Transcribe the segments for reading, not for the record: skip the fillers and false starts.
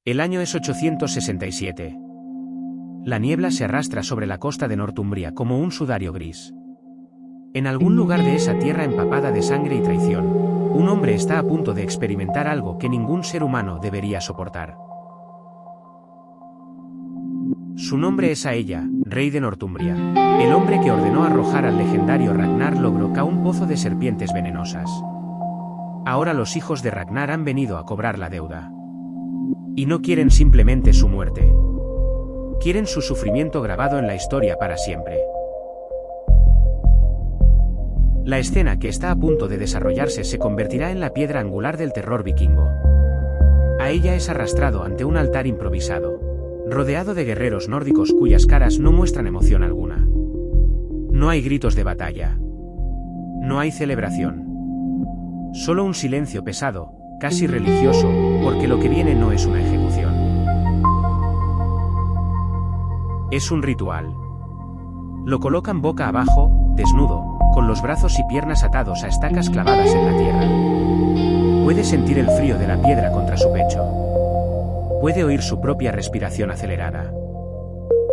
El año es 867. La niebla se arrastra sobre la costa de Northumbria como un sudario gris. En algún lugar de esa tierra empapada de sangre y traición, un hombre está a punto de experimentar algo que ningún ser humano debería soportar. Su nombre es Aella, rey de Northumbria, el hombre que ordenó arrojar al legendario Ragnar Lodbrok a un pozo de serpientes venenosas. Ahora los hijos de Ragnar han venido a cobrar la deuda. Y no quieren simplemente su muerte. Quieren su sufrimiento grabado en la historia para siempre. La escena que está a punto de desarrollarse se convertirá en la piedra angular del terror vikingo. Aella es arrastrado ante un altar improvisado, rodeado de guerreros nórdicos cuyas caras no muestran emoción alguna. No hay gritos de batalla. No hay celebración. Solo un silencio pesado, casi religioso, porque lo que viene no es una ejecución. Es un ritual. Lo colocan boca abajo, desnudo, con los brazos y piernas atados a estacas clavadas en la tierra. Puede sentir el frío de la piedra contra su pecho. Puede oír su propia respiración acelerada.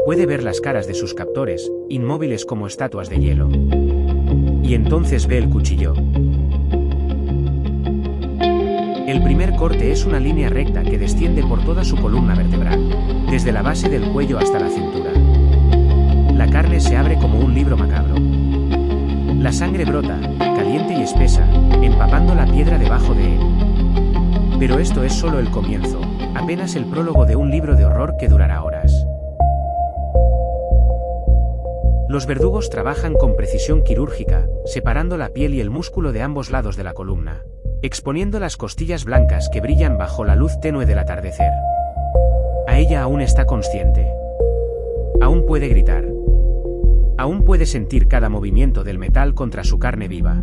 Puede ver las caras de sus captores, inmóviles como estatuas de hielo. Y entonces ve el cuchillo. El primer corte es una línea recta que desciende por toda su columna vertebral, desde la base del cuello hasta la cintura. La carne se abre como un libro macabro. La sangre brota, caliente y espesa, empapando la piedra debajo de él. Pero esto es solo el comienzo, apenas el prólogo de un libro de horror que durará horas. Los verdugos trabajan con precisión quirúrgica, separando la piel y el músculo de ambos lados de la columna, exponiendo las costillas blancas que brillan bajo la luz tenue del atardecer. Aella aún está consciente. Aún puede gritar. Aún puede sentir cada movimiento del metal contra su carne viva.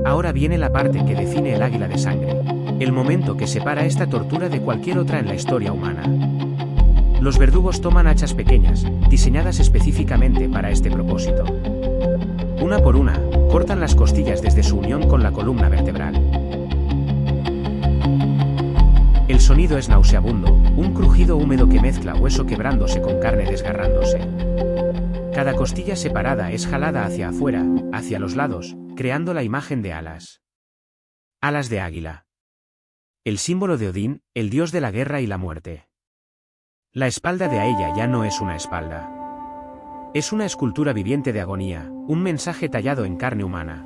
Ahora viene la parte que define el águila de sangre, el momento que separa esta tortura de cualquier otra en la historia humana. Los verdugos toman hachas pequeñas, diseñadas específicamente para este propósito. Una por una, cortan las costillas desde su unión con la columna vertebral. El sonido es nauseabundo, un crujido húmedo que mezcla hueso quebrándose con carne desgarrándose. Cada costilla separada es jalada hacia afuera, hacia los lados, creando la imagen de alas. Alas de águila. El símbolo de Odín, el dios de la guerra y la muerte. La espalda de Aella ya no es una espalda. Es una escultura viviente de agonía, un mensaje tallado en carne humana.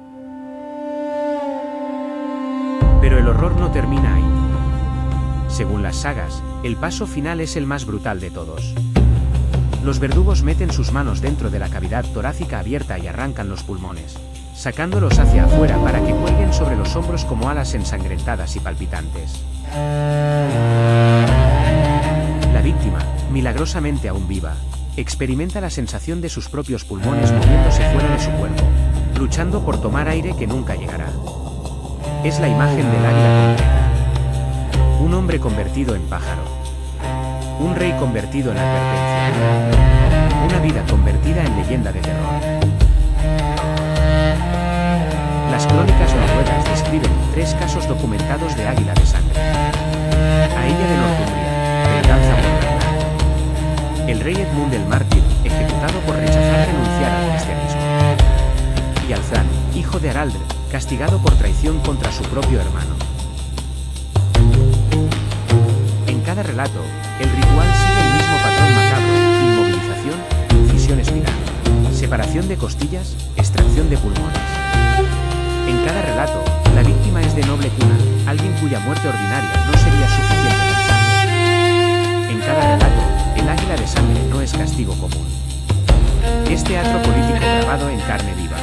Pero el horror no termina ahí. Según las sagas, el paso final es el más brutal de todos. Los verdugos meten sus manos dentro de la cavidad torácica abierta y arrancan los pulmones, sacándolos hacia afuera para que cuelguen sobre los hombros como alas ensangrentadas y palpitantes. La víctima, milagrosamente aún viva, experimenta la sensación de sus propios pulmones moviéndose fuera de su cuerpo, luchando por tomar aire que nunca llegará. Es la imagen del águila completa. Un hombre convertido en pájaro. Un rey convertido en advertencia. Una vida convertida en leyenda de terror. Las crónicas noruegas describen 3 casos documentados de águila de sangre. Aella de Northumbria, venganza por Ragnar. El rey Edmund el Mártir, ejecutado por rechazar renunciar al cristianismo. Y Alfran, hijo de Haraldr, castigado por traición contra su propio hermano. En cada relato, el ritual sigue el mismo patrón macabro: inmovilización, incisión espiral, separación de costillas, extracción de pulmones. En cada relato, la víctima es de noble cuna, alguien cuya muerte ordinaria no sería suficiente pensar. En cada relato, el águila de sangre no es castigo común. Es teatro político grabado en carne viva.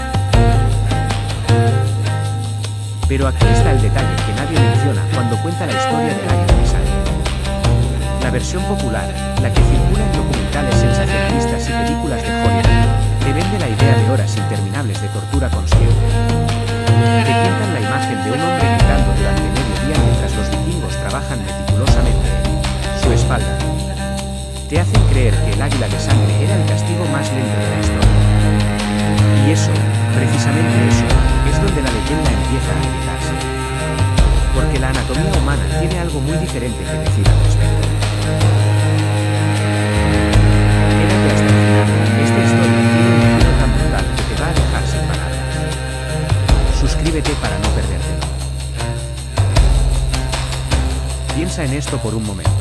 Pero aquí está el detalle que nadie menciona cuando cuenta la historia del águila de sangre. La versión popular, la que circula en documentales sensacionalistas y películas de Hollywood, te vende la idea de horas interminables de tortura consciente. Te pintan la imagen de un hombre gritando durante medio día mientras los vikingos trabajan meticulosamente su espalda. Te hacen creer que el águila de sangre era el castigo más lento de la historia. Y eso, precisamente eso, es donde la leyenda empieza a agietarse. porque la anatomía humana tiene algo muy diferente que decir al respecto. Quédate hasta el final, esta historia tiene un giro tan brutal que te va a dejar sin palabras. Suscríbete para no perdértelo. Piensa en esto por un momento.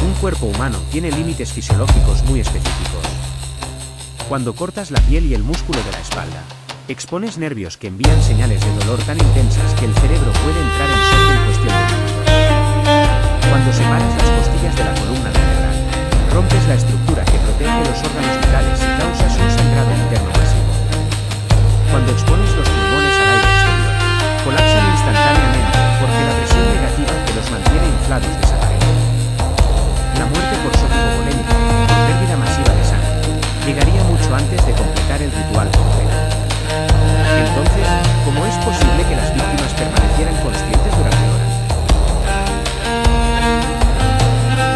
Un cuerpo humano tiene límites fisiológicos muy específicos. Cuando cortas la piel y el músculo de la espalda, expones nervios que envían señales de dolor tan intensas que el cerebro puede entrar en shock en cuestión de minutos. Cuando separas las costillas de la columna vertebral, rompes la estructura que protege los órganos vitales y causas un sangrado interno masivo. Cuando expones los pulmones al aire exterior, colapsan instantáneamente porque la presión negativa que los mantiene inflados desaparece. La muerte por shock hipovolémico, por pérdida masiva de sangre, llegaría mucho antes de completar el ritual completo. Entonces, ¿cómo es posible que las víctimas permanecieran conscientes durante horas?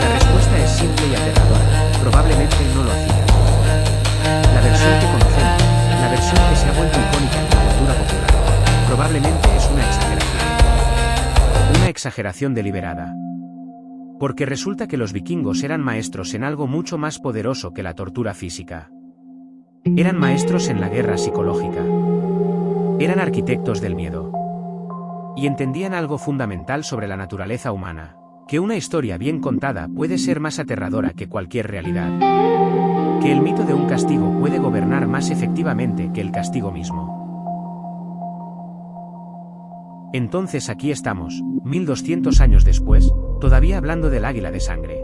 La respuesta es simple y aterradora: probablemente no lo hacían. La versión que conocemos, la versión que se ha vuelto icónica en la cultura popular, probablemente es una exageración. Una exageración deliberada. Porque resulta que los vikingos eran maestros en algo mucho más poderoso que la tortura física. Eran maestros en la guerra psicológica. Eran arquitectos del miedo. Y entendían algo fundamental sobre la naturaleza humana: que una historia bien contada puede ser más aterradora que cualquier realidad. Que el mito de un castigo puede gobernar más efectivamente que el castigo mismo. Entonces aquí estamos, 1200 años después, todavía hablando del águila de sangre.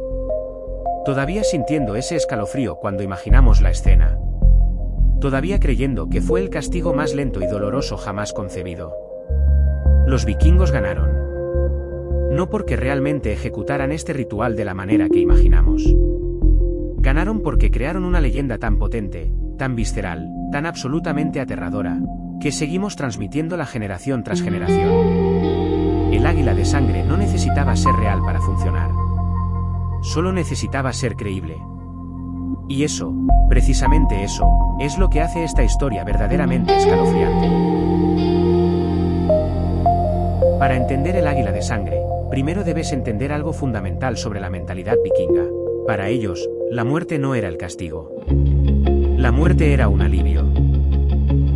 Todavía sintiendo ese escalofrío cuando imaginamos la escena. Todavía creyendo que fue el castigo más lento y doloroso jamás concebido. Los vikingos ganaron. No porque realmente ejecutaran este ritual de la manera que imaginamos. Ganaron porque crearon una leyenda tan potente, tan visceral, tan absolutamente aterradora, que seguimos transmitiéndola generación tras generación. El águila de sangre no necesitaba ser real para funcionar. Solo necesitaba ser creíble. Y eso, precisamente eso, es lo que hace esta historia verdaderamente escalofriante. Para entender el águila de sangre, primero debes entender algo fundamental sobre la mentalidad vikinga. Para ellos, la muerte no era el castigo. La muerte era un alivio.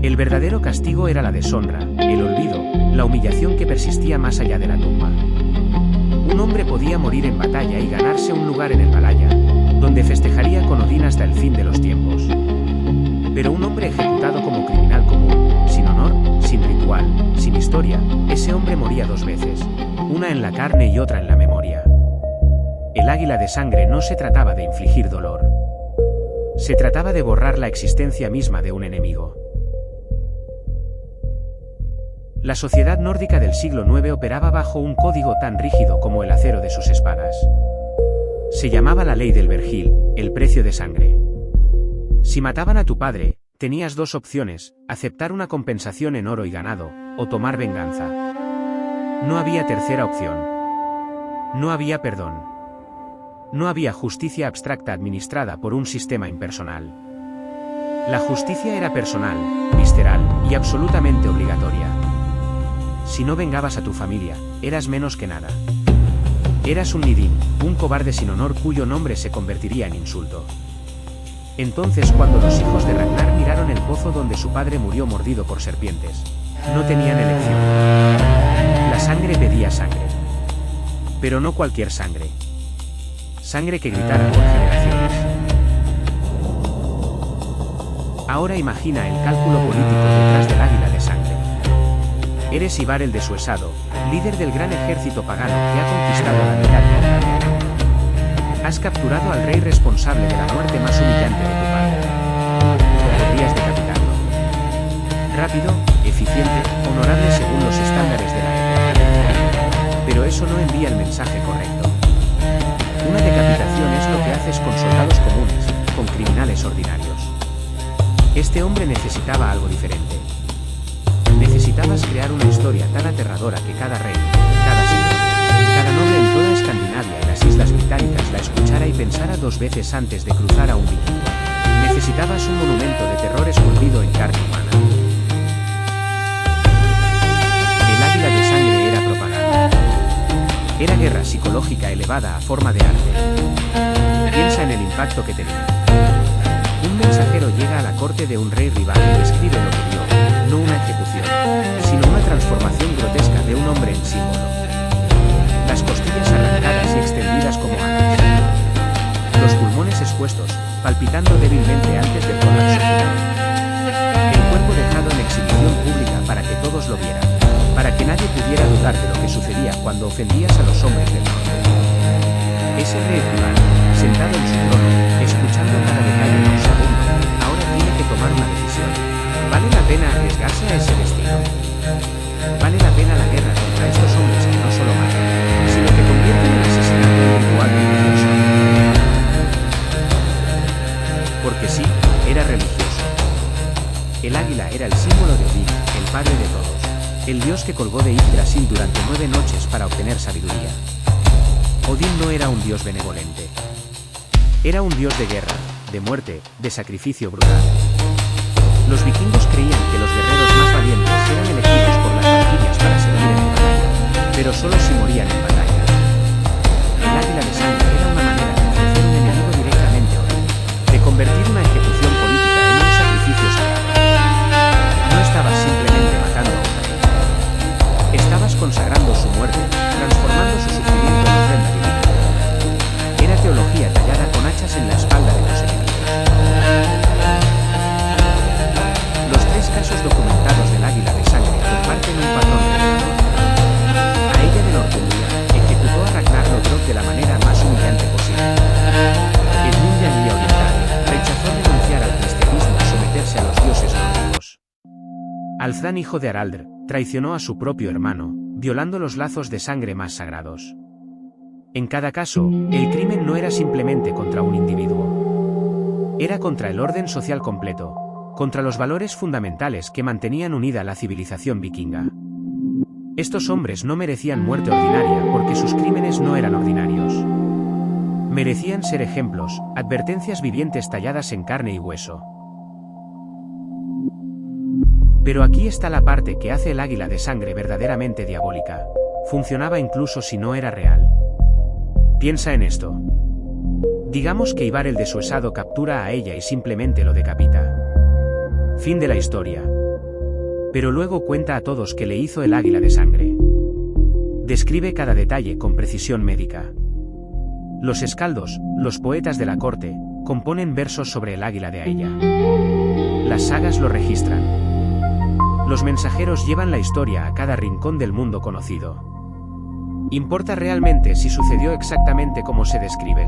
El verdadero castigo era la deshonra, el olvido, la humillación que persistía más allá de la tumba. Un hombre podía morir en batalla y ganarse un lugar en el Valhalla, donde festejaría con Odín hasta el fin de los tiempos. Pero un hombre ejecutado como criminal común, sin honor, sin ritual, sin historia, ese hombre moría dos veces, una en la carne y otra en la memoria. El águila de sangre no se trataba de infligir dolor. Se trataba de borrar la existencia misma de un enemigo. La sociedad nórdica del siglo IX operaba bajo un código tan rígido como el acero de sus espadas. Se llamaba la ley del vergil, el precio de sangre. Si mataban a tu padre, tenías dos opciones: aceptar una compensación en oro y ganado, o tomar venganza. No había tercera opción. No había perdón. No había justicia abstracta administrada por un sistema impersonal. La justicia era personal, visceral, y absolutamente obligatoria. Si no vengabas a tu familia, eras menos que nada. Eras un nidín, un cobarde sin honor cuyo nombre se convertiría en insulto. Entonces, cuando los hijos de Ragnar miraron el pozo donde su padre murió mordido por serpientes, no tenían elección. La sangre pedía sangre. Pero no cualquier sangre. Sangre que gritara por generaciones. Ahora imagina el cálculo político detrás del águila de sangre. Eres Ivar el Desuesado, líder del gran ejército pagano que ha conquistado la mitad de Altair. Has capturado al rey responsable de la muerte más humillante de tu padre. Podrías decapitarlo. Rápido, eficiente, honorable según los estándares de la época. Pero eso no envía el mensaje correcto. Una decapitación es lo que haces con soldados comunes, con criminales ordinarios. Este hombre necesitaba algo diferente. Necesitabas crear una historia tan aterradora que cada rey, cada señor, cada noble en toda Escandinavia y las Islas Británicas la escuchara y pensara dos veces antes de cruzar a un vikingo. Necesitabas un monumento de terror esculpido en carne humana. El águila de sangre era propaganda. Era guerra psicológica elevada a forma de arte. Piensa en el impacto que tenía. Un mensajero llega a la corte de un rey rival y describe lo que vio, no una ejecución, sino una transformación grotesca de un hombre en símbolo. Las costillas arrancadas y extendidas como alas. Los pulmones expuestos, palpitando débilmente antes del colapso final. El cuerpo dejado en exhibición pública para que todos lo vieran, para que nadie pudiera dudar de lo que sucedía cuando ofendías a los hombres del norte. Ese rey rival, sentado en su trono, escuchando cada detalle de un segundo, ahora tiene que tomar una decisión. ¿Vale la pena arriesgarse a ese destino? ¿Vale la pena la guerra contra estos hombres que no solo matan, sino que convierten el asesinato en un ritual religioso? Porque sí, era religioso. El águila era el símbolo de Odín, el padre de todos, el dios que colgó de Yggdrasil durante 9 noches para obtener sabiduría. Odín no era un dios benevolente. Era un dios de guerra, de muerte, de sacrificio brutal. Los vikingos creían que los guerreros más valientes eran elegidos por las valquirias para servir en batalla, pero solo si morían en batalla. El águila de sangre era una manera de ofrecer un enemigo directamente a Odín, de convertir una ejecución política en un sacrificio sagrado. No estabas simplemente matando a un rey. Estabas consagrando su muerte, transformando su sufrimiento en ofrenda divina. Era teología tallada con hachas en la espalda de los enemigos. Los 3 casos documentados del águila de sangre comparten un patrón revelador. A ella de Northumbria ejecutó a Ragnar Lodbrok de la manera más humillante posible. Edmund de Anglia Oriental rechazó renunciar al cristianismo y someterse a los dioses nórdicos. Halfdan, hijo de Haraldr, traicionó a su propio hermano, violando los lazos de sangre más sagrados. En cada caso, el crimen no era simplemente contra un individuo. Era contra el orden social completo, contra los valores fundamentales que mantenían unida la civilización vikinga. Estos hombres no merecían muerte ordinaria porque sus crímenes no eran ordinarios. Merecían ser ejemplos, advertencias vivientes talladas en carne y hueso. Pero aquí está la parte que hace el águila de sangre verdaderamente diabólica. Funcionaba incluso si no era real. Piensa en esto. Digamos que Ivar el Desuesado captura a ella y simplemente lo decapita. Fin de la historia. Pero luego cuenta a todos que le hizo el águila de sangre. Describe cada detalle con precisión médica. Los escaldos, los poetas de la corte, componen versos sobre el águila de Aella. Las sagas lo registran. Los mensajeros llevan la historia a cada rincón del mundo conocido. ¿Importa realmente si sucedió exactamente como se describe?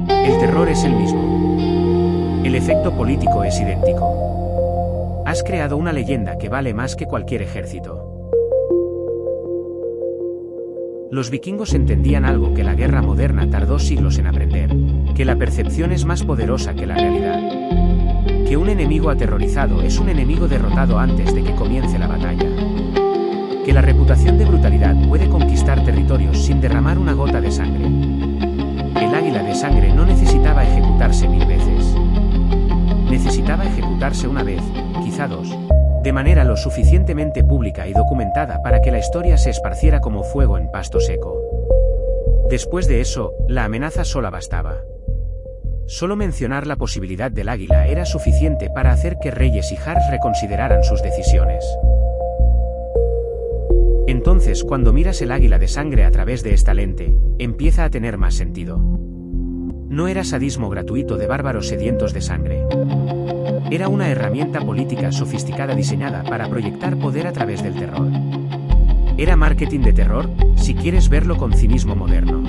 El terror es el mismo. El efecto político es idéntico. Has creado una leyenda que vale más que cualquier ejército. Los vikingos entendían algo que la guerra moderna tardó siglos en aprender, que la percepción es más poderosa que la realidad. Que un enemigo aterrorizado es un enemigo derrotado antes de que comience la batalla. Que la reputación de brutalidad puede conquistar territorios sin derramar una gota de sangre. El águila de sangre no necesitaba ejecutarse 1000 veces. Necesitaba ejecutarse una vez, quizá 2, de manera lo suficientemente pública y documentada para que la historia se esparciera como fuego en pasto seco. Después de eso, la amenaza sola bastaba. Solo mencionar la posibilidad del águila era suficiente para hacer que reyes y jarls reconsideraran sus decisiones. Entonces, cuando miras el águila de sangre a través de esta lente, empieza a tener más sentido. No era sadismo gratuito de bárbaros sedientos de sangre. Era una herramienta política sofisticada diseñada para proyectar poder a través del terror. Era marketing de terror, si quieres verlo con cinismo moderno.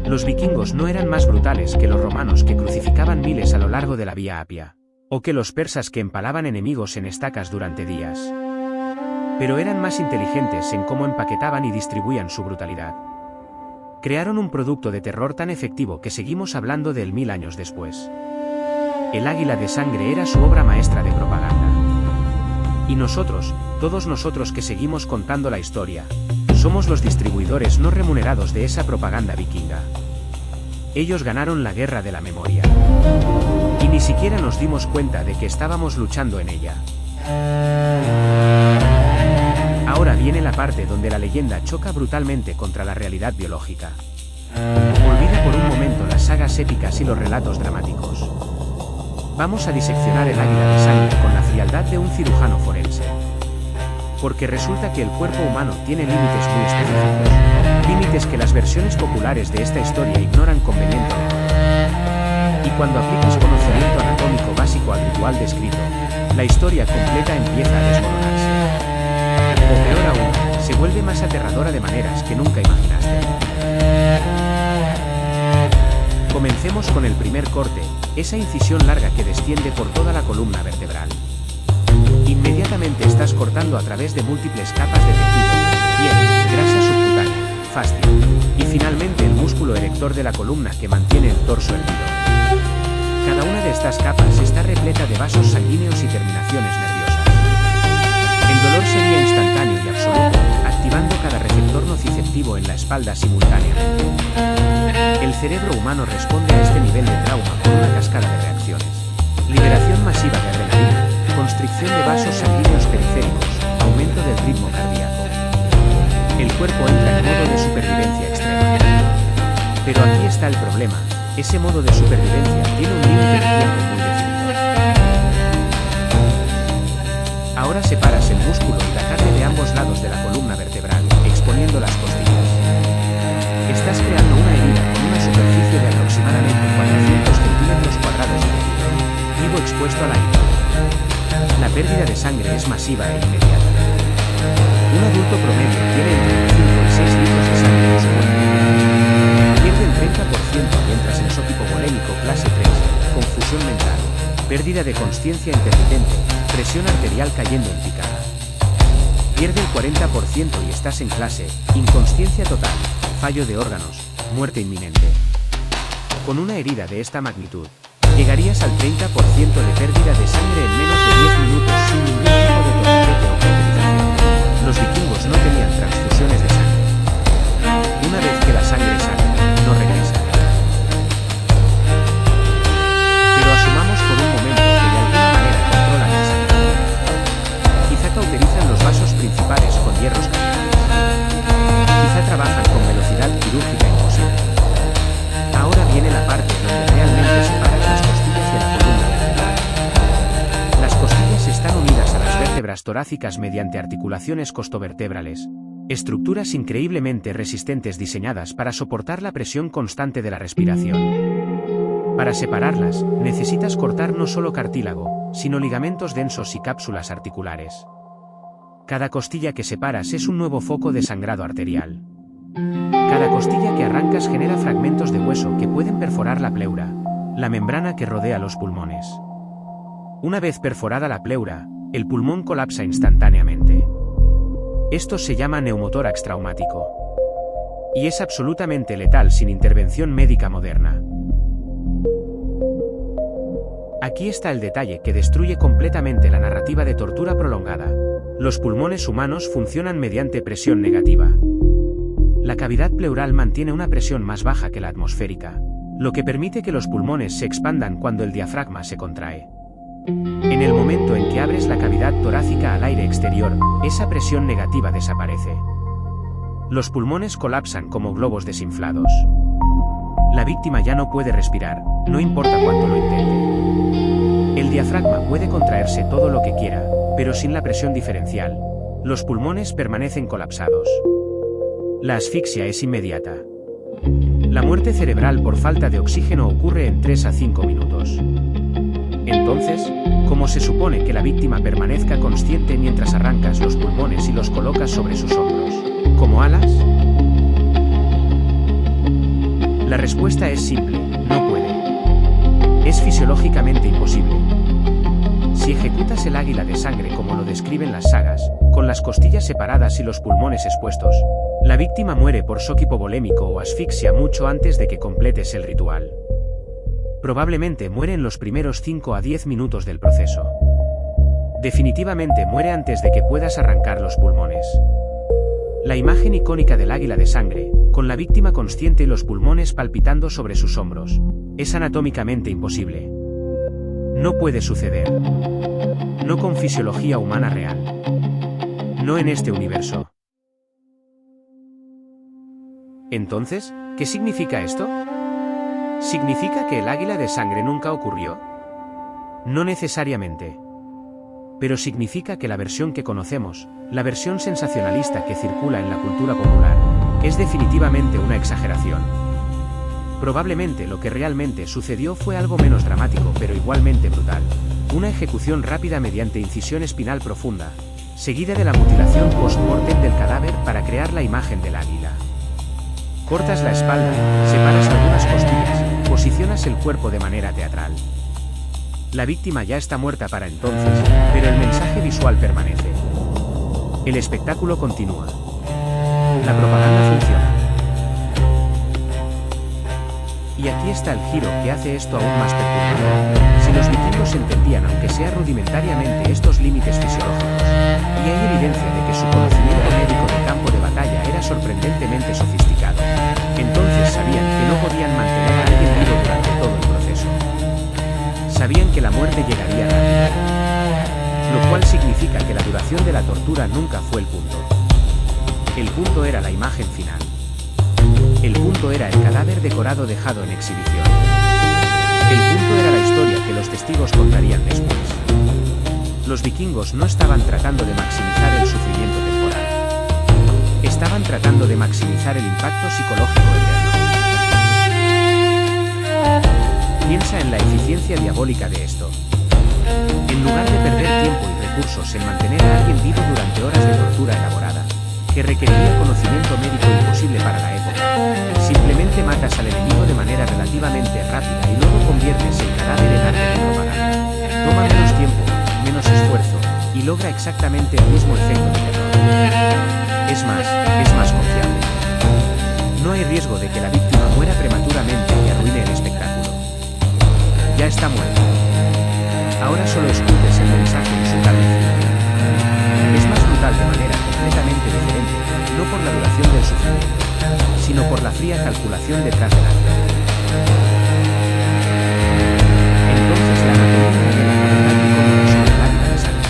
Los vikingos no eran más brutales que los romanos que crucificaban miles a lo largo de la Vía Apia, o que los persas que empalaban enemigos en estacas durante días. Pero eran más inteligentes en cómo empaquetaban y distribuían su brutalidad. Crearon un producto de terror tan efectivo que seguimos hablando de él 1000 años después. El águila de sangre era su obra maestra de propaganda. Y nosotros, todos nosotros que seguimos contando la historia, somos los distribuidores no remunerados de esa propaganda vikinga. Ellos ganaron la guerra de la memoria. Y ni siquiera nos dimos cuenta de que estábamos luchando en ella. Ahora viene la parte donde la leyenda choca brutalmente contra la realidad biológica. Olvida por un momento las sagas épicas y los relatos dramáticos. Vamos a diseccionar el águila de sangre con la frialdad de un cirujano forense. Porque resulta que el cuerpo humano tiene límites muy específicos, límites que las versiones populares de esta historia ignoran convenientemente. Y cuando aplicas conocimiento anatómico básico al ritual descrito, la historia completa empieza a desmoronarse. O peor aún, se vuelve más aterradora de maneras que nunca imaginaste. Comencemos con el primer corte, esa incisión larga que desciende por toda la columna vertebral. Inmediatamente estás cortando a través de múltiples capas de tejido, piel, grasa subcutánea, fascia, y finalmente el músculo erector de la columna que mantiene el torso erguido. Cada una de estas capas está repleta de vasos sanguíneos y terminaciones nerviosas. El dolor sería instantáneo y absoluto, activando cada receptor nociceptivo en la espalda simultáneamente. El cerebro humano responde a este nivel de trauma con una cascada de reacciones. Liberación masiva de adrenalina, constricción de vasos sanguíneos periféricos, aumento del ritmo cardíaco. El cuerpo entra en modo de supervivencia extrema. Pero aquí está el problema, ese modo de supervivencia tiene un límite de tiempo muy definido. Ahora separas el músculo y la carne de ambos lados de la columna vertebral, exponiendo las costillas. Estás creando una herida con una superficie de aproximadamente 400 centímetros cuadrados de tejido, vivo expuesto al aire. La pérdida de sangre es masiva e inmediata. Un adulto promedio tiene entre 5 y 6 litros de sangre en su cuerpo. Pierde el 30% y entras en sóquipo volémico clase 3, confusión mental, pérdida de consciencia intermitente, presión arterial cayendo en picada. Pierde el 40% y estás en clase, inconsciencia total, fallo de órganos, muerte inminente. Con una herida de esta magnitud, llegarías al 30% de pérdida de sangre en menos de 10 minutos sin ningún tipo de torniquete o cauterización. Los vikingos no tenían transfusiones de sangre. Una vez que la sangre sale, no regresa. Pero asumamos por un momento que de alguna manera controlan el sangrado. Quizá cauterizan los vasos principales con hierros calientes. Quizá trabajan con velocidad quirúrgica imposible. Ahora viene la parte donde realmente separas las costillas de la columna vertebral. Las costillas están unidas a las vértebras torácicas mediante articulaciones costovertebrales, estructuras increíblemente resistentes diseñadas para soportar la presión constante de la respiración. Para separarlas, necesitas cortar no solo cartílago, sino ligamentos densos y cápsulas articulares. Cada costilla que separas es un nuevo foco de sangrado arterial. Cada costilla que arrancas genera fragmentos de hueso que pueden perforar la pleura, la membrana que rodea los pulmones. Una vez perforada la pleura, el pulmón colapsa instantáneamente. Esto se llama neumotórax traumático. Y es absolutamente letal sin intervención médica moderna. Aquí está el detalle que destruye completamente la narrativa de tortura prolongada. Los pulmones humanos funcionan mediante presión negativa. La cavidad pleural mantiene una presión más baja que la atmosférica, lo que permite que los pulmones se expandan cuando el diafragma se contrae. En el momento en que abres la cavidad torácica al aire exterior, esa presión negativa desaparece. Los pulmones colapsan como globos desinflados. La víctima ya no puede respirar, no importa cuánto lo intente. El diafragma puede contraerse todo lo que quiera, pero sin la presión diferencial, los pulmones permanecen colapsados. La asfixia es inmediata. La muerte cerebral por falta de oxígeno ocurre en 3 a 5 minutos. Entonces, ¿cómo se supone que la víctima permanezca consciente mientras arrancas los pulmones y los colocas sobre sus hombros? ¿Como alas? La respuesta es simple, no puede. Es fisiológicamente imposible. Si ejecutas el águila de sangre como lo describen las sagas, con las costillas separadas y los pulmones expuestos, la víctima muere por shock hipovolémico o asfixia mucho antes de que completes el ritual. Probablemente muere en los primeros 5 a 10 minutos del proceso. Definitivamente muere antes de que puedas arrancar los pulmones. La imagen icónica del águila de sangre, con la víctima consciente y los pulmones palpitando sobre sus hombros, es anatómicamente imposible. No puede suceder. No con fisiología humana real. No en este universo. Entonces, ¿qué significa esto? ¿Significa que el águila de sangre nunca ocurrió? No necesariamente. Pero significa que la versión que conocemos, la versión sensacionalista que circula en la cultura popular, es definitivamente una exageración. Probablemente lo que realmente sucedió fue algo menos dramático pero igualmente brutal. Una ejecución rápida mediante incisión espinal profunda, seguida de la mutilación post-mortem del cadáver para crear la imagen del águila. Cortas la espalda, separas algunas costillas, posicionas el cuerpo de manera teatral. La víctima ya está muerta para entonces, pero el mensaje visual permanece. El espectáculo continúa. La propaganda funciona. Y aquí está el giro que hace esto aún más perturbador. Si los vikingos entendían, aunque sea rudimentariamente, estos límites fisiológicos, y hay evidencia de que su conocimiento médico de campo de batalla era sorprendentemente sofisticado, entonces sabían que no podían mantener a alguien vivo durante todo el proceso. Sabían que la muerte llegaría rápida, lo cual significa que la duración de la tortura nunca fue el punto. El punto era la imagen final. El punto era el cadáver decorado dejado en exhibición. El punto era la historia que los testigos contarían después. Los vikingos no estaban tratando de maximizar el sufrimiento temporal. Estaban tratando de maximizar el impacto psicológico eterno. Piensa en la eficiencia diabólica de esto. En lugar de perder tiempo y recursos en mantener a alguien vivo durante horas de tortura elaborada, que requeriría conocimiento médico imposible para la época, simplemente matas al enemigo de manera relativamente rápida y luego conviertes el cadáver en arte de propaganda. Toma menos tiempo, menos esfuerzo, y logra exactamente el mismo efecto de terror. Es más confiable. No hay riesgo de que la víctima muera prematuramente y arruine el espectáculo. Ya está muerta. Ahora solo escuches el mensaje en su carne fría. Es más brutal de manera completamente diferente, no por la duración del sufrimiento, sino por la fría calculación detrás del acto. Entonces la anatomía de la gravedad incómoda sobre el águila de sangre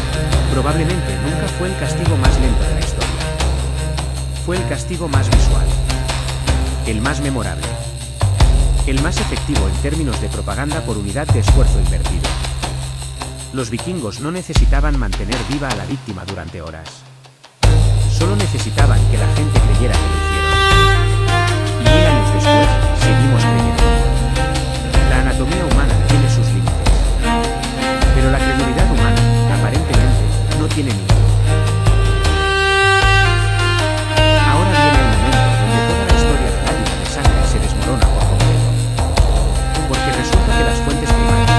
probablemente nunca fue el castigo más lento de la historia. Fue el castigo más visual. El más memorable. El más efectivo en términos de propaganda por unidad de esfuerzo invertido. Los vikingos no necesitaban mantener viva a la víctima durante horas. Solo necesitaban que la gente creyera que lo hicieron. Y 1000 años después, seguimos creyendo. La anatomía humana tiene sus límites. Pero la credulidad humana, aparentemente, no tiene límites. Ahora viene el momento donde toda la historia del águila de sangre se desmorona por completo. Porque resulta que las fuentes primarias,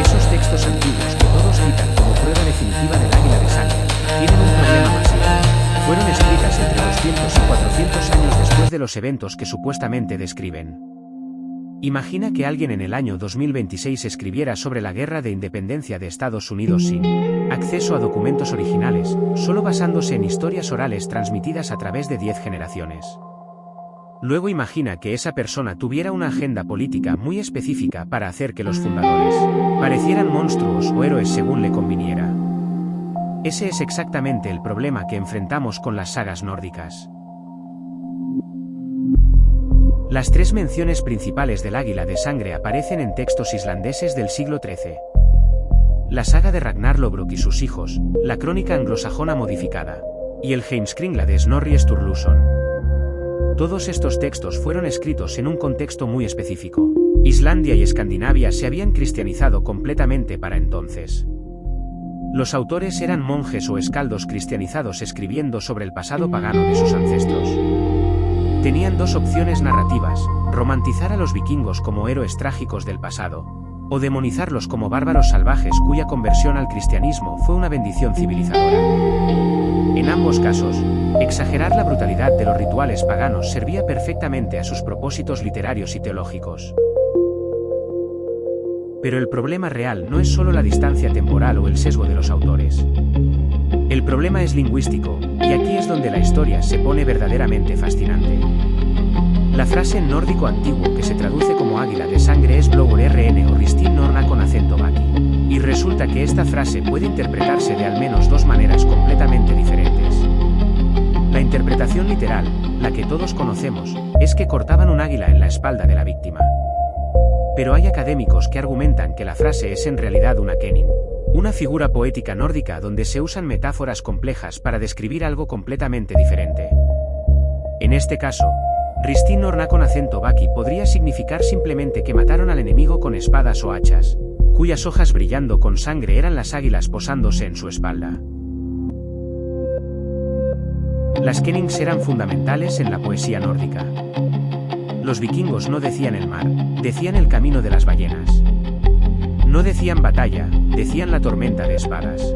esos textos antiguos que todos citan como prueba definitiva del águila de sangre, tienen un problema masivo. Fueron escritas entre 200 y 400 años después de los eventos que supuestamente describen. Imagina que alguien en el año 2026 escribiera sobre la guerra de independencia de Estados Unidos sin acceso a documentos originales, solo basándose en historias orales transmitidas a través de 10 generaciones. Luego imagina que esa persona tuviera una agenda política muy específica para hacer que los fundadores parecieran monstruos o héroes según le conviniera. Ese es exactamente el problema que enfrentamos con las sagas nórdicas. Las 3 menciones principales del águila de sangre aparecen en textos islandeses del siglo XIII. La saga de Ragnar Lothbrok y sus hijos, la crónica anglosajona modificada, y el Heimskringla de Snorri Sturluson. Todos estos textos fueron escritos en un contexto muy específico. Islandia y Escandinavia se habían cristianizado completamente para entonces. Los autores eran monjes o escaldos cristianizados escribiendo sobre el pasado pagano de sus ancestros. Tenían 2 opciones narrativas: romantizar a los vikingos como héroes trágicos del pasado, o demonizarlos como bárbaros salvajes cuya conversión al cristianismo fue una bendición civilizadora. En ambos casos, exagerar la brutalidad de los rituales paganos servía perfectamente a sus propósitos literarios y teológicos. Pero el problema real no es solo la distancia temporal o el sesgo de los autores. El problema es lingüístico, y aquí es donde la historia se pone verdaderamente fascinante. La frase en nórdico antiguo que se traduce como águila de sangre es Blóur RN o Ristin Norna con acento vaki. Y resulta que esta frase puede interpretarse de al menos 2 maneras completamente diferentes. La interpretación literal, la que todos conocemos, es que cortaban un águila en la espalda de la víctima. Pero hay académicos que argumentan que la frase es en realidad una kenin, una figura poética nórdica donde se usan metáforas complejas para describir algo completamente diferente. En este caso, Ristin Orna con acento vaki podría significar simplemente que mataron al enemigo con espadas o hachas, cuyas hojas brillando con sangre eran las águilas posándose en su espalda. Las kenins eran fundamentales en la poesía nórdica. Los vikingos no decían el mar, decían el camino de las ballenas. No decían batalla, decían la tormenta de espadas.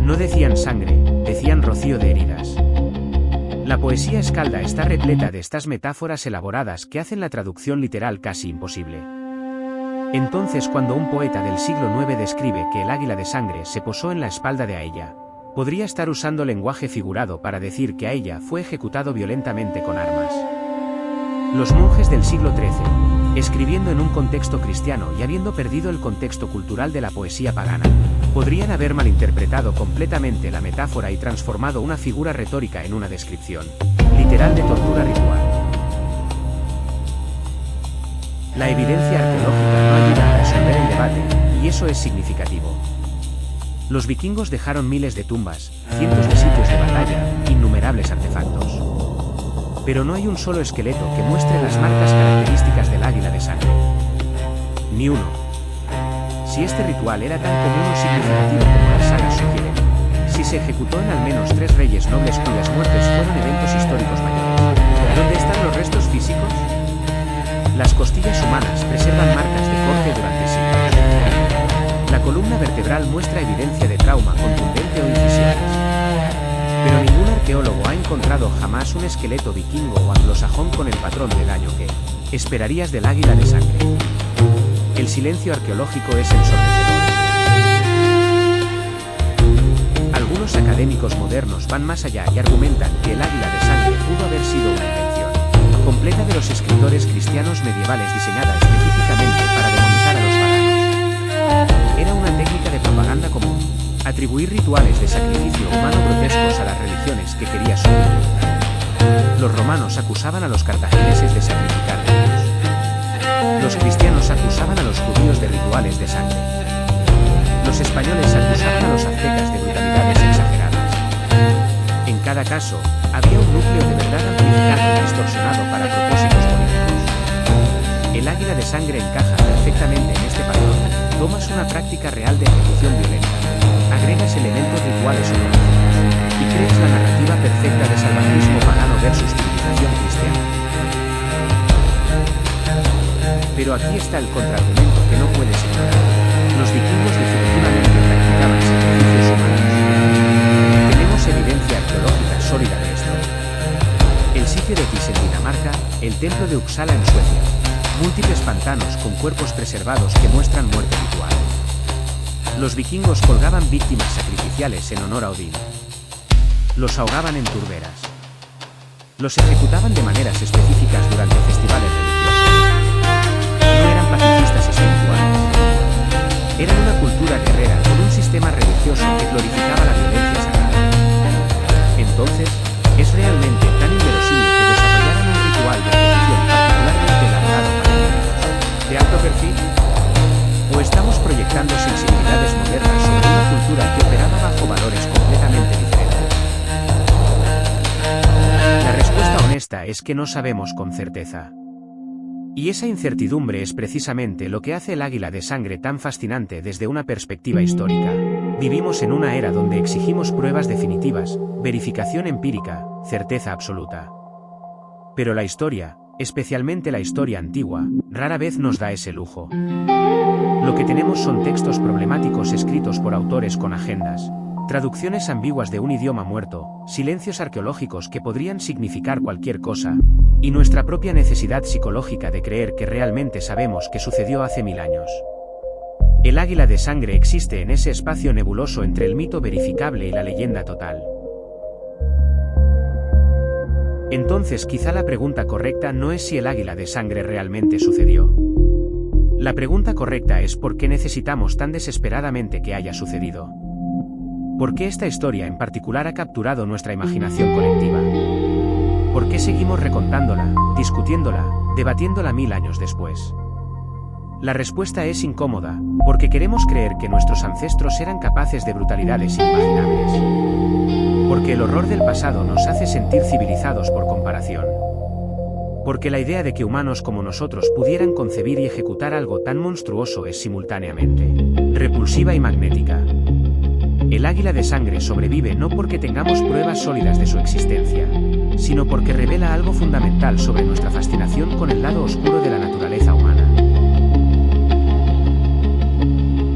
No decían sangre, decían rocío de heridas. La poesía escalda está repleta de estas metáforas elaboradas que hacen la traducción literal casi imposible. Entonces, cuando un poeta del siglo IX describe que el águila de sangre se posó en la espalda de Aella, podría estar usando lenguaje figurado para decir que Aella fue ejecutado violentamente con armas. Los monjes del siglo XIII, escribiendo en un contexto cristiano y habiendo perdido el contexto cultural de la poesía pagana, podrían haber malinterpretado completamente la metáfora y transformado una figura retórica en una descripción literal de tortura ritual. La evidencia arqueológica no ayuda a resolver el debate, y eso es significativo. Los vikingos dejaron miles de tumbas, cientos de sitios de batalla, innumerables artefactos. Pero no hay un solo esqueleto que muestre las marcas características del águila de sangre. Ni uno. Si este ritual era tan común o significativo como las sagas sugieren, si se ejecutó en al menos 3 reyes nobles cuyas muertes fueron eventos históricos mayores, ¿dónde están los restos físicos? Las costillas humanas preservan marcas de corte durante siglos. La columna vertebral muestra evidencia de trauma contundente o incisiones. Pero ningún arqueólogo ha encontrado jamás un esqueleto vikingo o anglosajón con el patrón de daño que esperarías del águila de sangre. El silencio arqueológico es ensordecedor. Algunos académicos modernos van más allá y argumentan que el águila de sangre pudo haber sido una invención completa de los escritores cristianos medievales diseñada específicamente para demonizar a los paganos. Era una técnica de propaganda común, atribuir rituales de sacrificio humano grotescos a las religiones que quería sobrevivir. Los romanos acusaban a los cartagineses de sacrificar niños. Los cristianos acusaban a los judíos de rituales de sangre. Los españoles acusaban a los aztecas de brutalidades exageradas. En cada caso, había un núcleo de verdad amplificado y distorsionado para propósitos políticos. El águila de sangre encaja perfectamente en este patrón. Tomas una práctica real de ejecución violenta, agregas elementos rituales o políticos, y creas la narrativa perfecta de salvajismo pagano versus civilización cristiana. Pero aquí está el contraargumento que no puedes ignorar. Los vikingos definitivamente practicaban sacrificios humanos. Tenemos evidencia arqueológica sólida de esto. El sitio de Tis en Dinamarca, el templo de Uppsala en Suecia, múltiples pantanos con cuerpos preservados que muestran muerte ritual. Los vikingos colgaban víctimas sacrificiales en honor a Odín. Los ahogaban en turberas. Los ejecutaban de maneras específicas durante festivales religiosos. No eran pacifistas espirituales. Eran una cultura guerrera con un sistema religioso que glorificaba la violencia sagrada. Entonces, ¿es realmente tan inverosímil que desarrollaran un ritual de ejecución particularmente elaborado para niños de alto perfil? ¿O estamos proyectando sensibilidades modernas sobre una cultura que operaba bajo valores completamente diferentes? La respuesta honesta es que no sabemos con certeza. Y esa incertidumbre es precisamente lo que hace el águila de sangre tan fascinante desde una perspectiva histórica. Vivimos en una era donde exigimos pruebas definitivas, verificación empírica, certeza absoluta. Pero la historia, especialmente la historia antigua, rara vez nos da ese lujo. Lo que tenemos son textos problemáticos escritos por autores con agendas, traducciones ambiguas de un idioma muerto, silencios arqueológicos que podrían significar cualquier cosa, y nuestra propia necesidad psicológica de creer que realmente sabemos qué sucedió hace 1000 años. El águila de sangre existe en ese espacio nebuloso entre el mito verificable y la leyenda total. Entonces quizá la pregunta correcta no es si el águila de sangre realmente sucedió. La pregunta correcta es ¿por qué necesitamos tan desesperadamente que haya sucedido? ¿Por qué esta historia en particular ha capturado nuestra imaginación colectiva? ¿Por qué seguimos recontándola, discutiéndola, debatiéndola 1000 años después? La respuesta es incómoda, porque queremos creer que nuestros ancestros eran capaces de brutalidades inimaginables. Porque el horror del pasado nos hace sentir civilizados por comparación. Porque la idea de que humanos como nosotros pudieran concebir y ejecutar algo tan monstruoso es simultáneamente repulsiva y magnética. El águila de sangre sobrevive no porque tengamos pruebas sólidas de su existencia, sino porque revela algo fundamental sobre nuestra fascinación con el lado oscuro de la naturaleza humana.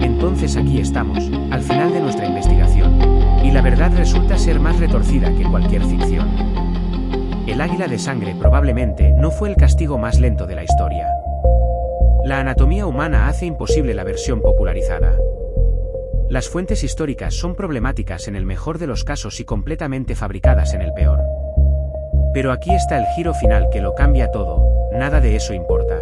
Entonces aquí estamos, al final de nuestra investigación, y la verdad resulta ser más retorcida que cualquier ficción. El águila de sangre probablemente no fue el castigo más lento de la historia. La anatomía humana hace imposible la versión popularizada. Las fuentes históricas son problemáticas en el mejor de los casos y completamente fabricadas en el peor. Pero aquí está el giro final que lo cambia todo, nada de eso importa.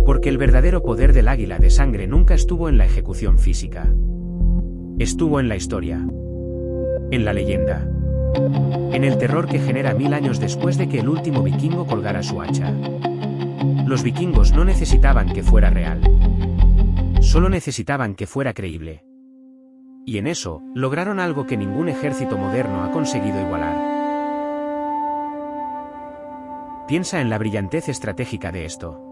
Porque el verdadero poder del águila de sangre nunca estuvo en la ejecución física. Estuvo en la historia. En la leyenda. En el terror que genera 1000 años después de que el último vikingo colgara su hacha. Los vikingos no necesitaban que fuera real. Solo necesitaban que fuera creíble. Y en eso, lograron algo que ningún ejército moderno ha conseguido igualar. Piensa en la brillantez estratégica de esto.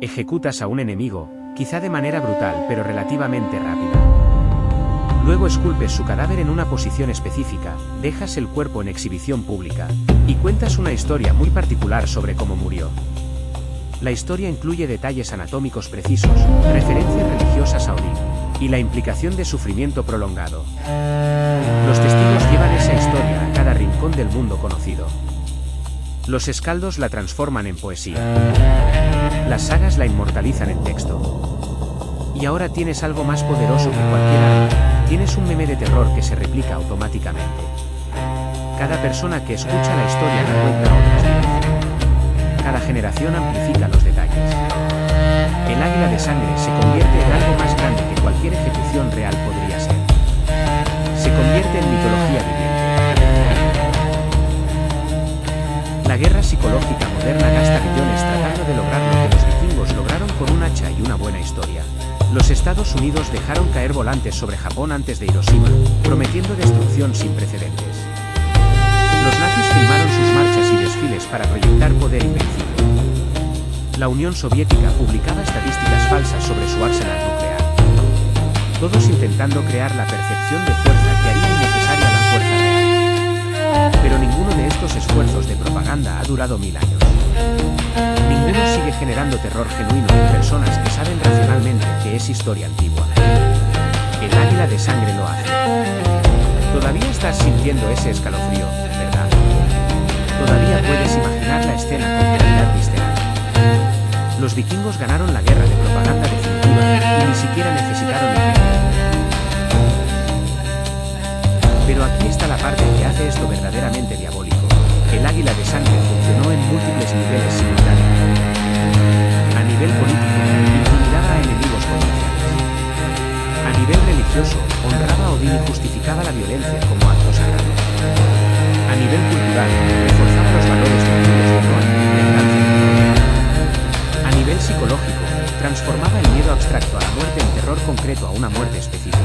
Ejecutas a un enemigo, quizá de manera brutal pero relativamente rápida. Luego esculpes su cadáver en una posición específica, dejas el cuerpo en exhibición pública, y cuentas una historia muy particular sobre cómo murió. La historia incluye detalles anatómicos precisos, referencias religiosas a Odín, y la implicación de sufrimiento prolongado. Los testigos llevan esa historia a cada rincón del mundo conocido. Los escaldos la transforman en poesía. Las sagas la inmortalizan en texto. Y ahora tienes algo más poderoso que cualquier arma, tienes un meme de terror que se replica automáticamente. Cada persona que escucha la historia la cuenta a otras 10. Cada generación amplifica los detalles. El águila de sangre se convierte en algo más grande que cualquier ejecución real podría ser. Se convierte en mitología viviente. La guerra psicológica moderna gasta billones tratando de lograr lo que los vikingos lograron con un hacha y una buena historia. Los Estados Unidos dejaron caer volantes sobre Japón antes de Hiroshima, prometiendo destrucción sin precedentes. Los nazis filmaron sus marchas y desfiles para proyectar poder invencible. La Unión Soviética publicaba estadísticas falsas sobre su arsenal nuclear. Todos intentando crear la percepción de fuerza que haría innecesaria la fuerza real. Pero ninguno de estos esfuerzos de propaganda ha durado 1000 años. Ninguno sigue generando terror genuino en personas que saben racionalmente que es historia antigua. El águila de sangre lo hace. Todavía estás sintiendo ese escalofrío, ¿verdad? Todavía puedes imaginar la escena con claridad visceral. Los vikingos ganaron la guerra de propaganda definitiva y ni siquiera necesitaron inventar. Pero aquí está la parte que hace esto verdaderamente diabólico. El águila de sangre funcionó en múltiples niveles simultáneamente. A nivel político, intimidaba a enemigos potenciales. A nivel religioso, honraba a Odín y justificaba la violencia como acto sagrado. A nivel cultural, reforzaba los valores vikingos de honor, venganza y poder. A nivel psicológico, transformaba el miedo abstracto a la muerte en terror concreto a una muerte específica.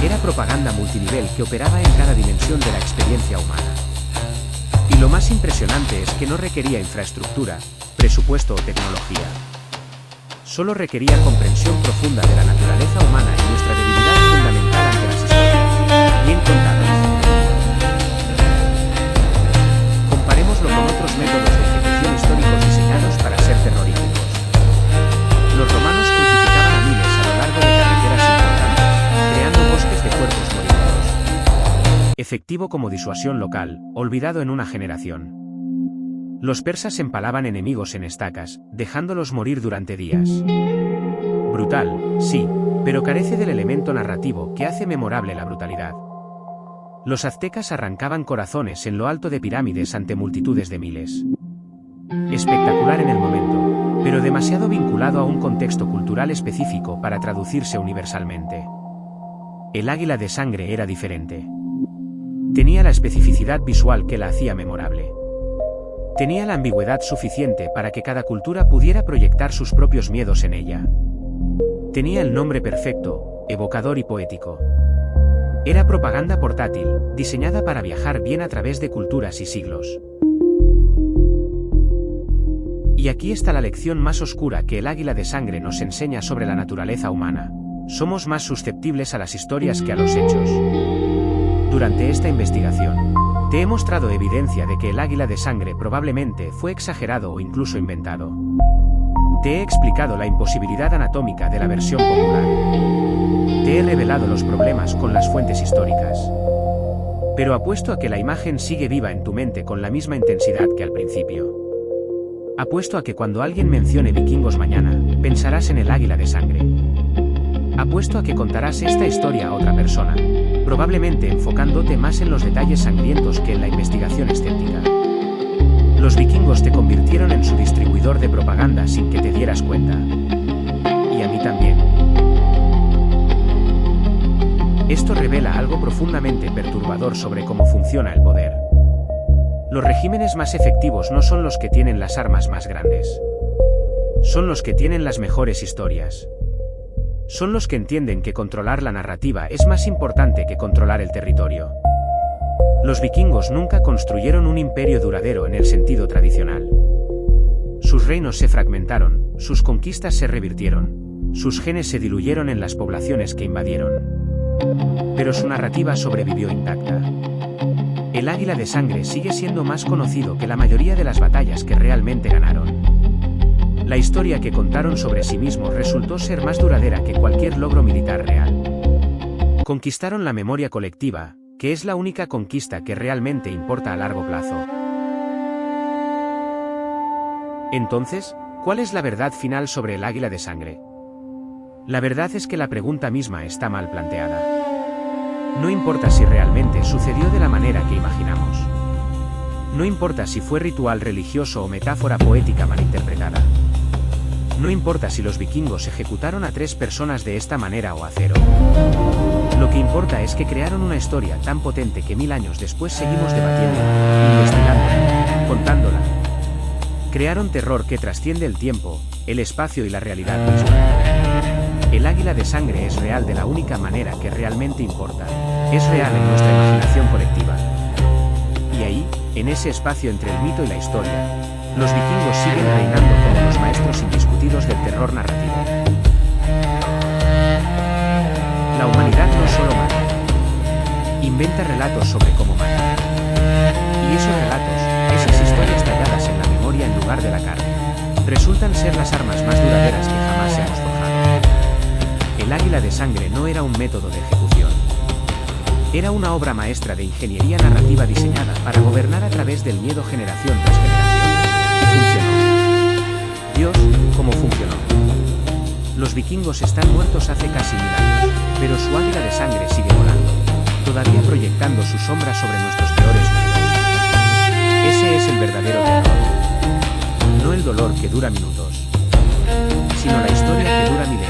Era propaganda multinivel que operaba en cada dimensión de la experiencia humana. Y lo más impresionante es que no requería infraestructura, presupuesto o tecnología. Solo requería comprensión profunda de la naturaleza humana y nuestra debilidad fundamental ante las historias, bien contadas. Comparémoslo con otros métodos de ejecución históricos diseñados para ser terroríficos. Los romanos crucificaban a miles a lo largo de carreteras importantes, creando bosques de cuerpos moribundos. Efectivo como disuasión local, olvidado en una generación. Los persas empalaban enemigos en estacas, dejándolos morir durante días. Brutal, sí, pero carece del elemento narrativo que hace memorable la brutalidad. Los aztecas arrancaban corazones en lo alto de pirámides ante multitudes de miles. Espectacular en el momento, pero demasiado vinculado a un contexto cultural específico para traducirse universalmente. El águila de sangre era diferente. Tenía la especificidad visual que la hacía memorable. Tenía la ambigüedad suficiente para que cada cultura pudiera proyectar sus propios miedos en ella. Tenía el nombre perfecto, evocador y poético. Era propaganda portátil, diseñada para viajar bien a través de culturas y siglos. Y aquí está la lección más oscura que el águila de sangre nos enseña sobre la naturaleza humana. Somos más susceptibles a las historias que a los hechos. Durante esta investigación, te he mostrado evidencia de que el águila de sangre probablemente fue exagerado o incluso inventado. Te he explicado la imposibilidad anatómica de la versión popular. Te he revelado los problemas con las fuentes históricas. Pero apuesto a que la imagen sigue viva en tu mente con la misma intensidad que al principio. Apuesto a que cuando alguien mencione vikingos mañana, pensarás en el águila de sangre. Apuesto a que contarás esta historia a otra persona, probablemente enfocándote más en los detalles sangrientos que en la investigación escéptica. Los vikingos te convirtieron en su distribuidor de propaganda sin que te dieras cuenta. Y a mí también. Esto revela algo profundamente perturbador sobre cómo funciona el poder. Los regímenes más efectivos no son los que tienen las armas más grandes. Son los que tienen las mejores historias. Son los que entienden que controlar la narrativa es más importante que controlar el territorio. Los vikingos nunca construyeron un imperio duradero en el sentido tradicional. Sus reinos se fragmentaron, sus conquistas se revirtieron, sus genes se diluyeron en las poblaciones que invadieron. Pero su narrativa sobrevivió intacta. El águila de sangre sigue siendo más conocido que la mayoría de las batallas que realmente ganaron. La historia que contaron sobre sí mismos resultó ser más duradera que cualquier logro militar real. Conquistaron la memoria colectiva, que es la única conquista que realmente importa a largo plazo. Entonces, ¿cuál es la verdad final sobre el águila de sangre? La verdad es que la pregunta misma está mal planteada. No importa si realmente sucedió de la manera que imaginamos. No importa si fue ritual religioso o metáfora poética malinterpretada. No importa si los vikingos ejecutaron a 3 personas de esta manera o a 0. Lo que importa es que crearon una historia tan potente que 1000 años después seguimos debatiéndola, investigándola, contándola. Crearon terror que trasciende el tiempo, el espacio y la realidad misma. El águila de sangre es real de la única manera que realmente importa. Es real en nuestra imaginación colectiva. Y ahí, en ese espacio entre el mito y la historia, los vikingos siguen reinando como los maestros indiscutidos del terror narrativo. La humanidad no solo mata, inventa relatos sobre cómo mata. Y esos relatos, esas historias talladas en la memoria en lugar de la carne, resultan ser las armas más duraderas que jamás se hemos forjado. El águila de sangre no era un método de ejecución. Era una obra maestra de ingeniería narrativa diseñada para gobernar a través del miedo generación tras generación. Y funcionó. Dios, ¿cómo funcionó? Los vikingos están muertos hace casi 1000 años, pero su águila de sangre sigue volando, todavía proyectando su sombra sobre nuestros peores miedos. Ese es el verdadero terror. No el dolor que dura minutos, sino la historia que dura milenios.